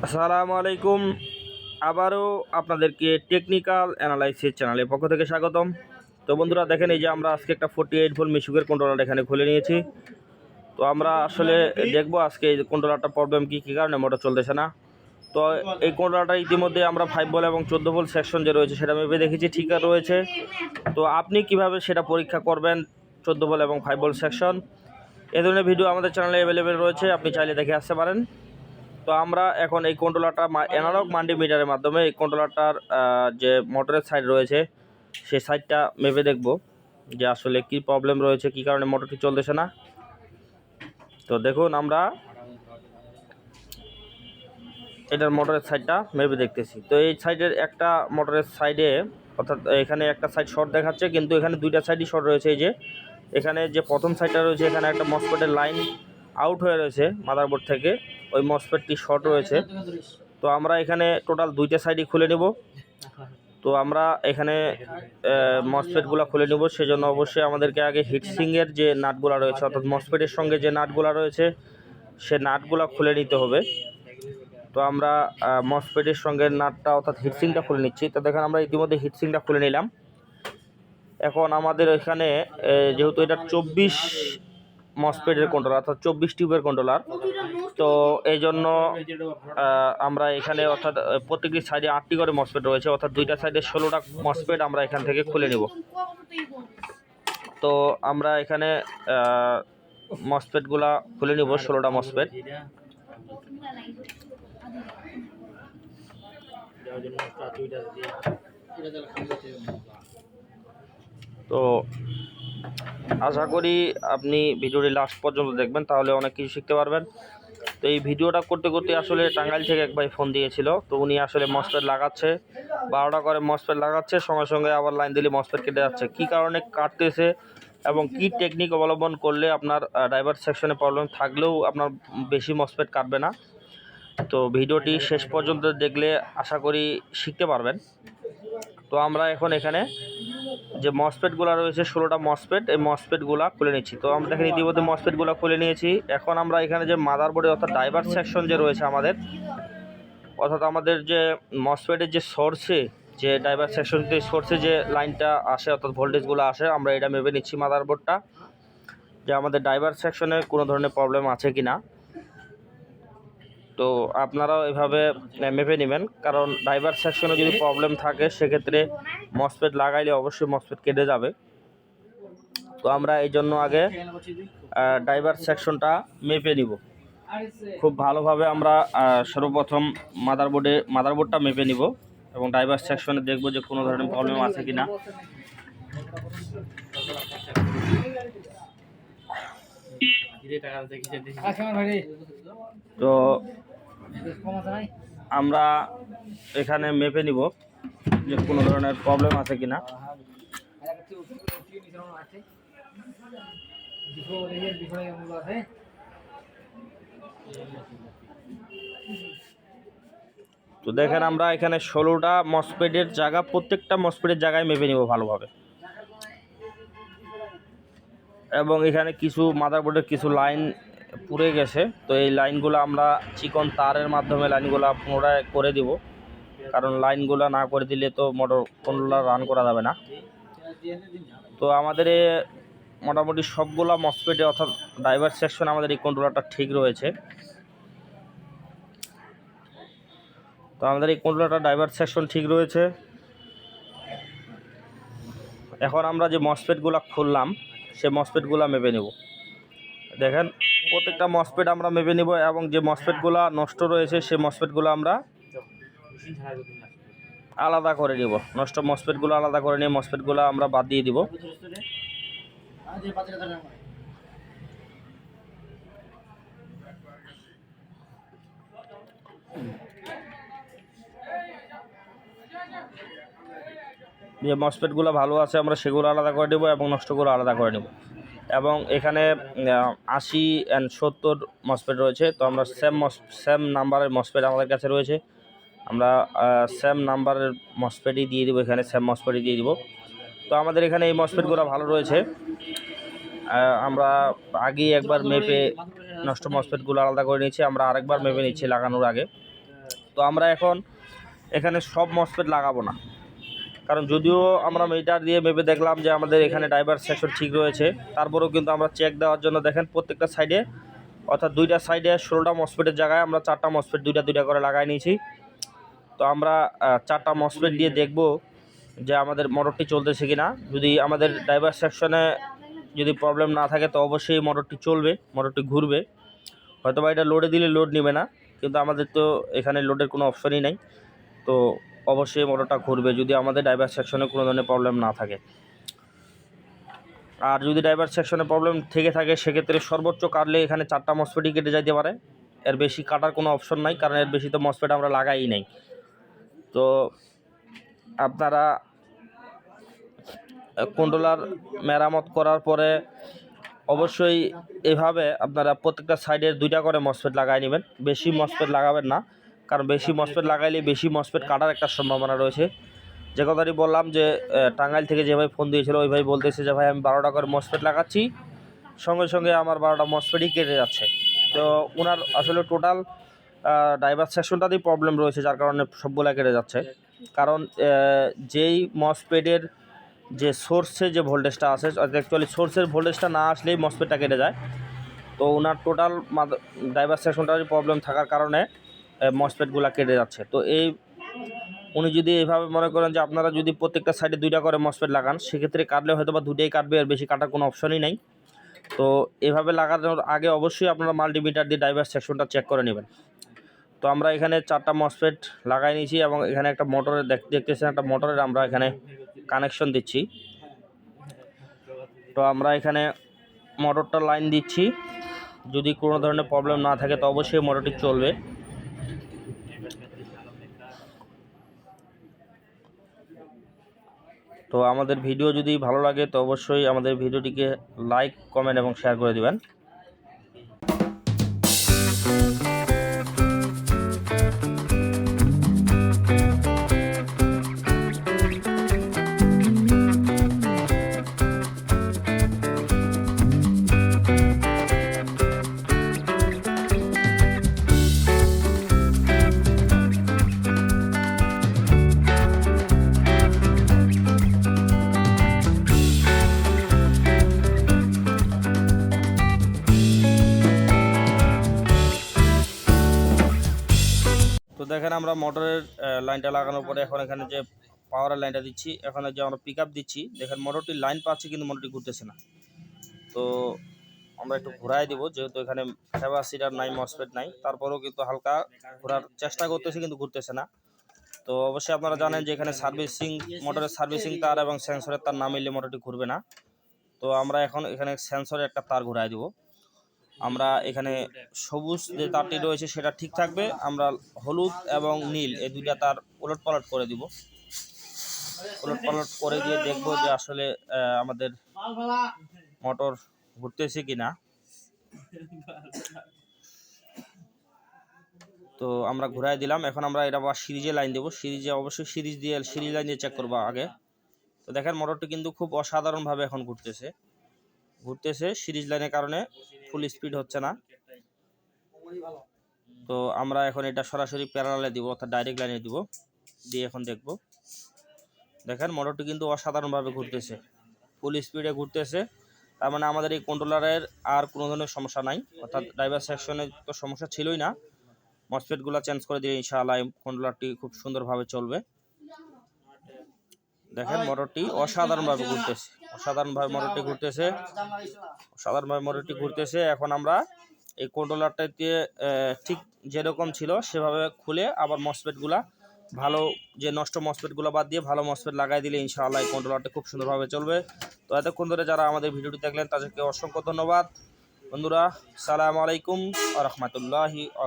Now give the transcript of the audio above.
আসসালামু আলাইকুম। আবারও আপনাদেরকে টেকনিক্যাল অ্যানালাইসিস চ্যানেলের পক্ষ থেকে স্বাগতম। তো বন্ধুরা দেখেন, এই যে আমরা আজকে একটা 48 ভোল্ট মিশুকের কন্ট্রোলার এখানে খুলে নিয়েছি। তো আমরা আসলে দেখব আজকে এই কন্ট্রোলারটা প্রবলেম কী কারণে মোটর চলতেছে না। তো এই কন্ট্রোলারটা ইতিমধ্যে আমরা 5 ভোল্ট এবং 14 ভোল্ট সেকশন যে রয়েছে সেটা মেপে দেখেছি, ঠিক রয়েছে। তো আপনি কিভাবে সেটা পরীক্ষা করবেন 14 ভোল্ট এবং 5 ভোল্ট সেকশন, এ ধরনের ভিডিও আমাদের চ্যানেলে অ্যাভেলেবেল রয়েছে, আপনি চাইলে দেখে আসতে পারেন। তো আমরা এখন এই কন্ট্রোলারটা অ্যানালগ মাল্টিমিটারের মাধ্যমে এই কন্ট্রোলারটার যে মোটরের সাইড রয়েছে সেই সাইডটা মেপে দেখব যে আসলে কি প্রবলেম রয়েছে, কি কারণে মোটরটি চলতেছে না। তো দেখুন, আমরা এটার মোটরের সাইডটা মেপে দেখতেছি। তো এই সাইডের একটা মোটরের সাইডে, অর্থাৎ এখানে একটা সাইড শর্ট দেখাচ্ছে, কিন্তু এখানে দুইটা সাইডই শর্ট রয়েছে। এই যে এখানে যে প্রথম সাইডটা রয়েছে এখানে একটা মসফেটের লাইন আউট হয়ে রয়েছে মাদারবোর্ড থেকে, ওই মসফেটটি শর্ট রয়েছে। তো আমরা এখানে টোটাল দুইটা সাইডই খুলে নেব। তো আমরা এখানে মসফেটগুলো খুলে নেব, সেজন্য অবশ্যই আমাদেরকে আগে হিটসিংয়ের যে নাটগুলো রয়েছে, অর্থাৎ মসফেটের সঙ্গে যে নাটগুলো রয়েছে সে নাটগুলো খুলে নিতে হবে। তো আমরা মসফেটের সঙ্গে নাটটা অর্থাৎ হিটসিংটা খুলে নিচ্ছি। তো দেখেন, আমরা ইতিমধ্যে হিটসিংটা খুলে নিলাম। এখন আমাদের এখানে যেহেতু এটা 24 মসফেটের কন্ট্রোলার, অর্থাৎ 24 টিউবের কন্ট্রোলার, তো এই জন্য আমরা এখানে অর্থাৎ প্রত্যেকটি সাইডে 8টি করে মসফেট রয়েছে, অর্থাৎ দুইটা সাইডে 16টা মসফেট আমরা এখান থেকে খুলে নেব। তো আমরা এখানে মসফেটগুলা খুলে নিব, 16টা মসফেট। তো আশা করি আপনি ভিডিওটি লাস্ট পর্যন্ত দেখবেন, তাহলে অনেক কিছু শিখতে পারবেন। তো এই ভিডিওটা করতে করতে আসলে টাঙ্গাইল থেকে এক ভাই ফোন দিয়েছিল। তো উনি আসলে মসফেট লাগাচ্ছে, 12টা করে মসফেট লাগাচ্ছে, সঙ্গে সঙ্গে আবার লাইন দিলে মসফেট কেটে যাচ্ছে। কী কারণে কাটতেছে এবং কি টেকনিক অবলম্বন করলে আপনার ড্রাইভার সেকশনে প্রবলেম থাকলেও আপনার বেশি মসফেট কাটবে না। তো ভিডিওটি শেষ পর্যন্ত দেখলে আশা করি শিখতে পারবেন। তো আমরা এখন এখানে যে মসফেটগুলো রয়েছে 16টা মসফেট, এই মসফেটগুলো খুলে নিচ্ছি। তো আমরা দেখেন ইতিমধ্যে মসফেটগুলো খুলে নিয়েছি। এখন আমরা এখানে যে মাদারবোর্ডে অর্থাৎ ড্রাইভার সেকশন যে রয়েছে আমাদের, অর্থাৎ আমাদের যে মসফেটের যে সোর্সে, যে ড্রাইভার সেকশন যে সোর্সে যে লাইনটা আসে অর্থাৎ ভোল্টেজগুলো আসে, আমরা এটা মেপে নিচ্ছি মাদারবোর্ডটা, যে আমাদের ড্রাইভার সেকশনে কোনো ধরনের প্রবলেম আছে কি না। তো আপনারাও এভাবে মেপে নেবেন, কারণ ড্রাইভার সেকশনে যদি প্রবলেম থাকে সেক্ষেত্রে মসফেট লাগাইলে অবশ্যই মসফেট কেটে যাবে। তো আমরা এই জন্য আগে ড্রাইভার সেকশনটা মেপে নিব খুব ভালোভাবে। আমরা সর্বপ্রথম মাদারবোর্ডটা মেপে নিব এবং ড্রাইভার সেকশনে দেখব যে কোনো ধরনের প্রবলেম আছে কি না। তো আমরা এখানে মেপে নিব যে কোনো ধরনের প্রবলেম আছে কি না। তো দেখেন, আমরা এখানে 16টা মসফেটের জায়গা, প্রত্যেকটা মসফেটের জায়গায় মেপে নিব ভালোভাবে। এবং এখানে কিছু মাদারবোর্ডের কিছু লাইন পুড়ে গেছে, তো এই লাইনগুলো আমরা চিকন তারের মাধ্যমে লাইনগুলো পুনরায় করে দিব, কারণ লাইনগুলো না করে দিলে তো মোটর কন্ট্রোলার রান করা যাবে না। তো আমাদের মোটামুটি সবগুলা মসফেটে অর্থাৎ ড্রাইভার সেকশন আমাদের এই কন্ট্রোলারটা ঠিক রয়েছে। তো আমাদের এই কন্ট্রোলারটা ড্রাইভার সেকশন ঠিক রয়েছে। এখন আমরা যে মসফেটগুলো খুললাম সে মসফেটগুলো মেপে নেব। দেখেন, প্রত্যেকটা মসফেট আমরা মেপে নিব এবং যে মসফেটগুলো নষ্ট রয়েছে সে মসফেটগুলো আমরা আলাদা করে নিব। নষ্ট মসফেটগুলো আলাদা করে নিয়ে মসফেটগুলো আমরা বাদ দিয়ে দিব। যে মসফেটগুলো ভালো আছে আমরা সেগুলো আলাদা করে নেব এবং নষ্টগুলো আলাদা করে নেব। এবং এখানে 80 and 70 মসফেট রয়েছে। তো আমরা সেম নাম্বারের মসফেট আমাদের কাছে রয়েছে, আমরা সেম নাম্বারের মসফেটই দিয়ে দেবো, এখানে সেম মসফেটই দিয়ে দিব। তো আমাদের এখানে এই মসফেটগুলো ভালো রয়েছে। আমরা আগেই একবার মেপে নষ্ট মসফেটগুলো আলাদা করে নিয়েছি, আমরা আরেকবার মেপে নিচ্ছি লাগানোর আগে। তো আমরা এখন এখানে সব মসফেট লাগাবো না, কারণ যদিও আমরা মিটার দিয়ে মেপে দেখলাম যে আমাদের এখানে ড্রাইভার সেকশন ঠিক রয়েছে, তারপরেও কিন্তু আমরা চেক দেওয়ার জন্য দেখেন প্রত্যেকটা সাইডে অর্থাৎ দুইটা সাইডে 16টা মসফেটের জায়গায় আমরা 4টা মসফেট দুইটা করে লাগাই নিয়েছি। তো আমরা 4টা মসফেট দিয়ে দেখব যে আমাদের মোটরটি চলতেছে কিনা। যদি আমাদের ড্রাইভার সেকশনে যদি প্রবলেম না থাকে তো অবশ্যই মোটরটি চলবে, মোটরটি ঘুরবে। হয়তো বা এটা লোডে দিলে লোড নেবে না, কিন্তু আমাদের তো এখানে লোডের কোনো অপশনই নাই, তো অবশ্যই মোটরটা ঘুরবে যদি আমাদের ড্রাইভার সেকশনে কোনো ধরনের প্রবলেম না থাকে। আর যদি ড্রাইভার সেকশনে প্রবলেম থেকে থাকে সেক্ষেত্রে সর্বোচ্চ কাটলে এখানে 4টা মসফেটই কেটে যাইতে পারে, এর বেশি কাটার কোনো অপশন নাই, কারণ এর বেশি তো মসফেট আমরা লাগাই নাই। তো আপনারা কন্ট্রোলার মেরামত করার পরে অবশ্যই এভাবে আপনারা প্রত্যেকটা সাইডের 2টা করে মসফেট লাগাই নেবেন, বেশি মসফেট লাগাবেন না, কারণ বেশি মসফেট লাগাইলে বেশি মসফেট কাটার একটা সম্ভাবনা রয়েছে। যে কথাটি বললাম যে টাঙ্গাইল থেকে যে ভাই ফোন দিয়েছিল ওই ভাই বলতেছে যে ভাই আমি 12টা করে মসফেট লাগাচ্ছি, সঙ্গে সঙ্গে আমার 12টা মসফেটই কেটে যাচ্ছে। তো ওনার আসলে টোটাল ড্রাইভার সেকশনটাতেই প্রবলেম রয়েছে, যার কারণে সবগুলা কেটে যাচ্ছে। কারণ যেই মসফেটের যে সোর্সে যে ভোল্টেজটা আছে, অ্যাকচুয়ালি সোর্সের ভোল্টেজটা না আসলেই মসফেটটা কেটে যায়। তো ওনার টোটাল ড্রাইভার সেকশনটারই প্রবলেম থাকার কারণে মসফেটগুলো কেটে যাচ্ছে। তো উনি যদি এইভাবে মনে করেন যে আপনারা যদি প্রত্যেকটা সাইডে 2টা করে মসফেট লাগান, সেক্ষেত্রে কাটলে হয়তো বা 2টাই কাটবে, আর বেশি কাটার কোনো অপশনই নাই। তো এভাবে লাগানোর আগে অবশ্যই আপনারা মাল্টিমিটার দিয়ে ড্রাইভার সেকশনটা চেক করে নেবেন। তো আমরা এখানে 4টা মসফেট লাগাই নিয়েছি এবং এখানে একটা মোটরের দেখতেছেন একটা মোটরের আমরা এখানে কানেকশন দিচ্ছি। তো আমরা এখানে মোটরটা লাইন দিচ্ছি, যদি কোনো ধরনের প্রবলেম না থাকে তো অবশ্যই মোটরটি চলবে। তো আমাদের ভিডিও যদি ভালো লাগে তো অবশ্যই আমাদের ভিডিওটিকে লাইক, কমেন্ট এবং শেয়ার করে দিবেন। তো দেখেন আমরা মোটরের লাইনটা লাগানোর পরে এখন এখানে যে পাওয়ারের লাইনটা দিচ্ছি, এখানে যে আমরা পিক আপ দিচ্ছি, দেখেন মোটরটির লাইন পাচ্ছি কিন্তু মোটরটি ঘুরতেছে না। তো আমরা একটু ঘোরাই দিব, যেহেতু এখানে ক্যাপাসিটার নাই, মসফেট নাই, তারপরেও কিন্তু হালকা ঘোরার চেষ্টা করতেছি কিন্তু ঘুরতেছে না। তো অবশ্যই আপনারা জানেন যে এখানে সার্ভিসিং, মোটরের সার্ভিসিং তার এবং সেন্সরের তার না মিললে মোটরটি ঘুরবে না। তো আমরা এখন এখানে সেন্সরের একটা তার ঘুরাই দিব। আমরা এখানে সবুজ যে তারটি রয়েছে সেটা ঠিক থাকবে, আমরা হলুদ এবং নীল এই 2টা তার উলট পালট করে দিব। উলট পালট করে দিয়ে দেখবো যে আসলে আমাদের মোটর ঘুরতেছে কিনা। তো আমরা ঘুরাই দিলাম, এখন আমরা এটা আবার সিরিজে লাইন দেবো। সিরিজে অবশ্যই সিরিজ লাইন দিয়ে চেক করবো আগে। তো দেখেন মোটরটি কিন্তু খুব অসাধারণভাবে এখন ঘুরতেছে সিরিজ লাইনের কারণে ফুল স্পিড হচ্ছে না। তো আমরা এখন এটা সরাসরি প্যারালালে দিব, অর্থাৎ ডাইরেক্ট লাইনে দিব, দিয়ে এখন দেখব। দেখেন মোটরটি কিন্তু অসাধারণভাবে ঘুরতেছে, ফুল স্পিডে ঘুরতেছে। তার মানে আমাদের এই কন্ট্রোলারের আর কোনো ধরনের সমস্যা নাই, অর্থাৎ ড্রাইভার সেকশনে তো সমস্যা ছিলই না। মসফেটগুলো চেঞ্জ করে দিয়ে ইনশাআল্লাহ কন্ট্রোলারটি খুব সুন্দরভাবে চলবে। দেখেন মোটরটি অসাধারণভাবে ঘুরতেছে। এখন আমরা এই কন্ট্রোলারটাতে ঠিক যেরকম ছিল সেভাবে খুলে আবার মসফেটগুলা ভালো, যে নষ্ট মসফেটগুলো বাদ দিয়ে ভালো মসফেট লাগাই দিলে ইনশাআল্লাহ এই কন্ট্রোলারটা খুব সুন্দরভাবে চলবে। তো এতক্ষণ ধরে যারা আমাদের ভিডিওটি দেখলেন তাদেরকে অসংখ্য ধন্যবাদ। বন্ধুরা, আসসালামু আলাইকুম ওয়া রাহমাতুল্লাহি ওয়া বারাকাতুহু।